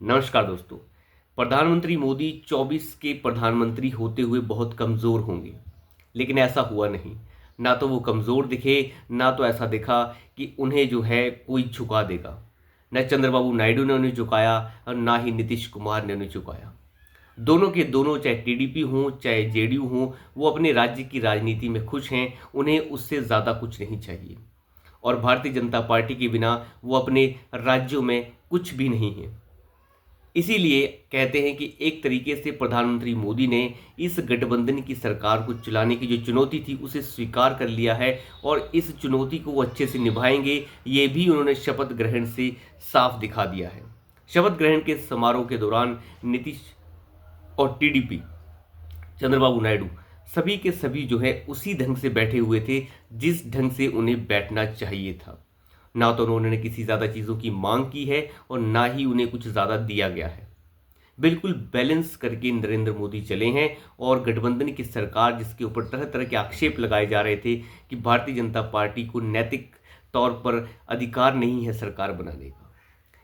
नमस्कार दोस्तों। प्रधानमंत्री मोदी 24 के प्रधानमंत्री होते हुए बहुत कमज़ोर होंगे, लेकिन ऐसा हुआ नहीं। ना तो वो कमज़ोर दिखे, ना तो ऐसा दिखा कि उन्हें जो है कोई झुका देगा। न चंद्रबाबू नायडू ने उन्हें झुकाया और ना ही नीतीश कुमार ने उन्हें झुकाया। दोनों के दोनों, चाहे टीडीपी हों चाहे जेडीयू हों, वो अपने राज्य की राजनीति में खुश हैं। उन्हें उससे ज़्यादा कुछ नहीं चाहिए। और भारतीय जनता पार्टी के बिना वो अपने राज्यों में कुछ भी नहीं है। इसीलिए कहते हैं कि एक तरीके से प्रधानमंत्री मोदी ने इस गठबंधन की सरकार को चलाने की जो चुनौती थी उसे स्वीकार कर लिया है और इस चुनौती को वो अच्छे से निभाएंगे, ये भी उन्होंने शपथ ग्रहण से साफ दिखा दिया है। शपथ ग्रहण के समारोह के दौरान नीतीश और टीडीपी, चंद्रबाबू नायडू, सभी के सभी जो है उसी ढंग से बैठे हुए थे जिस ढंग से उन्हें बैठना चाहिए था। ना तो उन्होंने किसी ज़्यादा चीज़ों की मांग की है और ना ही उन्हें कुछ ज़्यादा दिया गया है। बिल्कुल बैलेंस करके नरेंद्र मोदी चले हैं। और गठबंधन की सरकार, जिसके ऊपर तरह तरह के आक्षेप लगाए जा रहे थे कि भारतीय जनता पार्टी को नैतिक तौर पर अधिकार नहीं है सरकार बनाने का,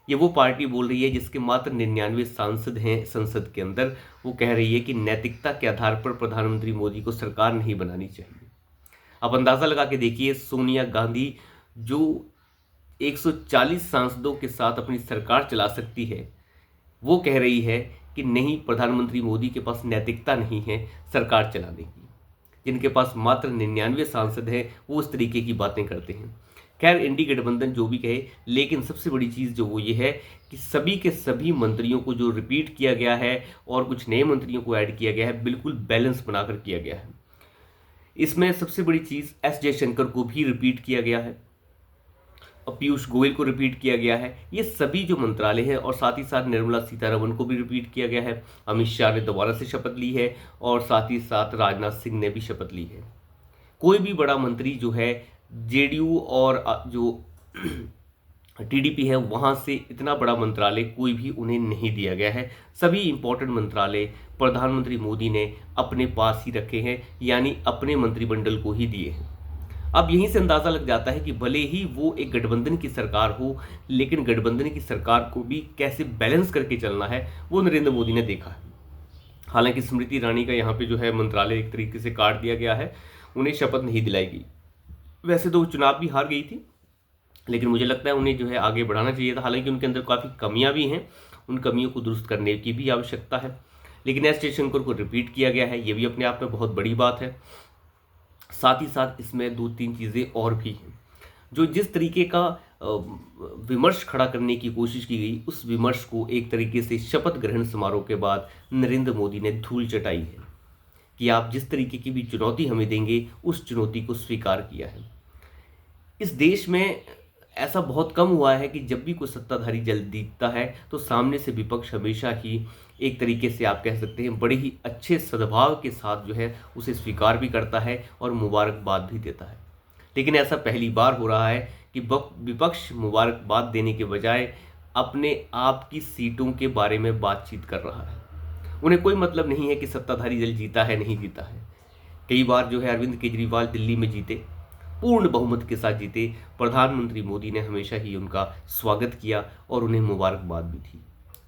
ये वो पार्टी बोल रही है जिसके मात्र 99 सांसद हैं संसद के अंदर। वो कह रही है कि नैतिकता के आधार पर प्रधानमंत्री मोदी को सरकार नहीं बनानी चाहिए। अब अंदाज़ा लगा के देखिए, सोनिया गांधी जो 140 सांसदों के साथ अपनी सरकार चला सकती है, वो कह रही है कि नहीं, प्रधानमंत्री मोदी के पास नैतिकता नहीं है सरकार चलाने की। जिनके पास मात्र 99 सांसद हैं वो इस तरीके की बातें करते हैं। खैर, इंडी गठबंधन जो भी कहे, लेकिन सबसे बड़ी चीज़ जो वो ये है कि सभी के सभी मंत्रियों को जो रिपीट किया गया है और कुछ नए मंत्रियों को ऐड किया गया है, बिल्कुल बैलेंस बनाकर किया गया है। इसमें सबसे बड़ी चीज़, एस जयशंकर को भी रिपीट किया गया है और पीयूष गोयल को रिपीट किया गया है। ये सभी जो मंत्रालय हैं, और साथ ही साथ निर्मला सीतारमण को भी रिपीट किया गया है। अमित शाह ने दोबारा से शपथ ली है और साथ ही साथ राजनाथ सिंह ने भी शपथ ली है। कोई भी बड़ा मंत्री जो है जेडीयू और जो टीडीपी है, वहाँ से इतना बड़ा मंत्रालय कोई भी उन्हें नहीं दिया गया है। सभी इंपॉर्टेंट मंत्रालय प्रधानमंत्री मोदी ने अपने पास ही रखे हैं, यानी अपने मंत्रिमंडल को ही दिए हैं। अब यहीं से अंदाज़ा लग जाता है कि भले ही वो एक गठबंधन की सरकार हो, लेकिन गठबंधन की सरकार को भी कैसे बैलेंस करके चलना है वो नरेंद्र मोदी ने देखा है। हालांकि स्मृति ईरानी का यहाँ पे जो है मंत्रालय एक तरीके से काट दिया गया है, उन्हें शपथ नहीं दिलाई गई। वैसे तो वो चुनाव भी हार गई थी, लेकिन मुझे लगता है उन्हें जो है आगे बढ़ाना चाहिए था। हालांकि उनके अंदर काफ़ी कमियां भी हैं, उन कमियों को दुरुस्त करने की भी आवश्यकता है। लेकिन एस जयशंकर को रिपीट किया गया है, ये भी अपने आप में बहुत बड़ी बात है। साथ ही साथ इसमें दो तीन चीज़ें और भी हैं जो जिस तरीके का विमर्श खड़ा करने की कोशिश की गई, उस विमर्श को एक तरीके से शपथ ग्रहण समारोह के बाद नरेंद्र मोदी ने धूल चटाई है कि आप जिस तरीके की भी चुनौती हमें देंगे, उस चुनौती को स्वीकार किया है। इस देश में ऐसा बहुत कम हुआ है कि जब भी कोई सत्ताधारी जल्द जीतता है तो सामने से विपक्ष हमेशा ही एक तरीके से आप कह सकते हैं बड़े ही अच्छे सद्भाव के साथ जो है उसे स्वीकार भी करता है और मुबारकबाद भी देता है। लेकिन ऐसा पहली बार हो रहा है कि विपक्ष मुबारकबाद देने के बजाय अपने आप की सीटों के बारे में बातचीत कर रहा है। उन्हें कोई मतलब नहीं है कि सत्ताधारी दल जीता है नहीं जीता है। कई बार जो है अरविंद केजरीवाल दिल्ली में जीते, पूर्ण बहुमत के साथ जीते, प्रधानमंत्री मोदी ने हमेशा ही उनका स्वागत किया और उन्हें मुबारकबाद भी दी।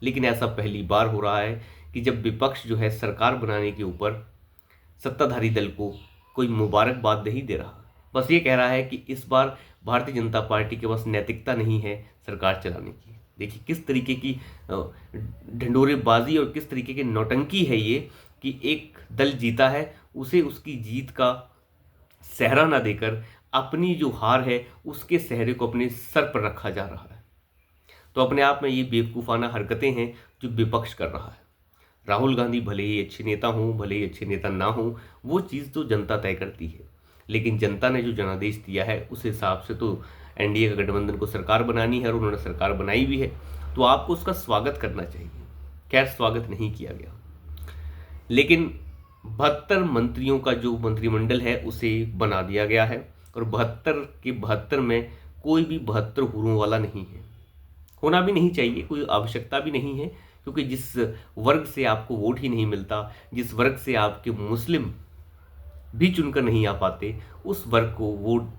लेकिन ऐसा पहली बार हो रहा है कि जब विपक्ष जो है सरकार बनाने के ऊपर सत्ताधारी दल को कोई मुबारकबाद नहीं दे रहा, बस ये कह रहा है कि इस बार भारतीय जनता पार्टी के पास नैतिकता नहीं है सरकार चलाने की। देखिए किस तरीके की ढंडोरेबाजी और किस तरीके की नौटंकी है ये कि एक दल जीता है, उसे उसकी जीत का सेहरा ना देकर अपनी जो हार है उसके सेहरे को अपने सर पर रखा जा रहा है। तो अपने आप में ये बेवकूफ़ाना हरकतें हैं जो विपक्ष कर रहा है। राहुल गांधी भले ही अच्छे नेता हों, भले ही अच्छे नेता ना हों, वो चीज़ तो जनता तय करती है। लेकिन जनता ने जो जनादेश दिया है उस हिसाब से तो एनडीए का गठबंधन को सरकार बनानी है और उन्होंने सरकार बनाई भी है, तो आपको उसका स्वागत करना चाहिए। खैर, स्वागत नहीं किया गया, लेकिन 72 मंत्रियों का जो मंत्रिमंडल है उसे बना दिया गया है और 72 के 72 में कोई भी 72 हुरों वाला नहीं है। होना भी नहीं चाहिए, कोई आवश्यकता भी नहीं है, क्योंकि जिस वर्ग से आपको वोट ही नहीं मिलता, जिस वर्ग से आपके मुस्लिम भी चुनकर नहीं आ पाते, उस वर्ग को वोट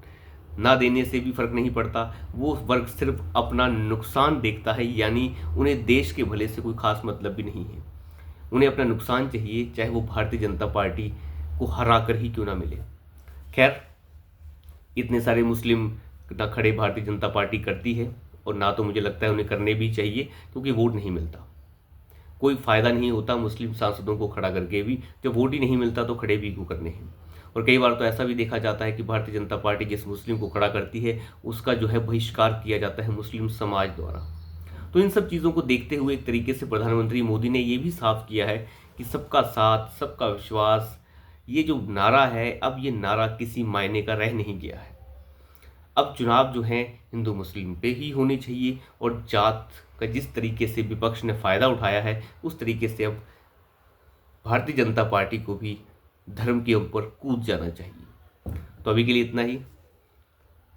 ना देने से भी फर्क नहीं पड़ता। वो वर्ग सिर्फ अपना नुकसान देखता है, यानी उन्हें देश के भले से कोई खास मतलब भी नहीं है। उन्हें अपना नुकसान चाहिए, चाहे वो भारतीय जनता पार्टी को हरा कर ही क्यों ना मिले। खैर, इतने सारे मुस्लिम ना खड़े भारतीय जनता पार्टी करती है, और ना तो मुझे लगता है उन्हें करने भी चाहिए, क्योंकि वोट नहीं मिलता। कोई फ़ायदा नहीं होता मुस्लिम सांसदों को खड़ा करके भी, जब वोट ही नहीं मिलता तो खड़े भी क्यों करने हैं। और कई बार तो ऐसा भी देखा जाता है कि भारतीय जनता पार्टी जिस मुस्लिम को खड़ा करती है उसका जो है बहिष्कार किया जाता है मुस्लिम समाज द्वारा। तो इन सब चीज़ों को देखते हुए एक तरीके से प्रधानमंत्री मोदी ने ये भी साफ किया है कि सबका साथ, सबका विश्वास, ये जो नारा है, अब ये नारा किसी मायने का रह नहीं गया है। अब चुनाव जो हैं हिंदू मुस्लिम पे ही होने चाहिए, और जात का जिस तरीके से विपक्ष ने फ़ायदा उठाया है उस तरीके से अब भारतीय जनता पार्टी को भी धर्म के ऊपर कूद जाना चाहिए। तो अभी के लिए इतना ही।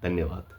धन्यवाद।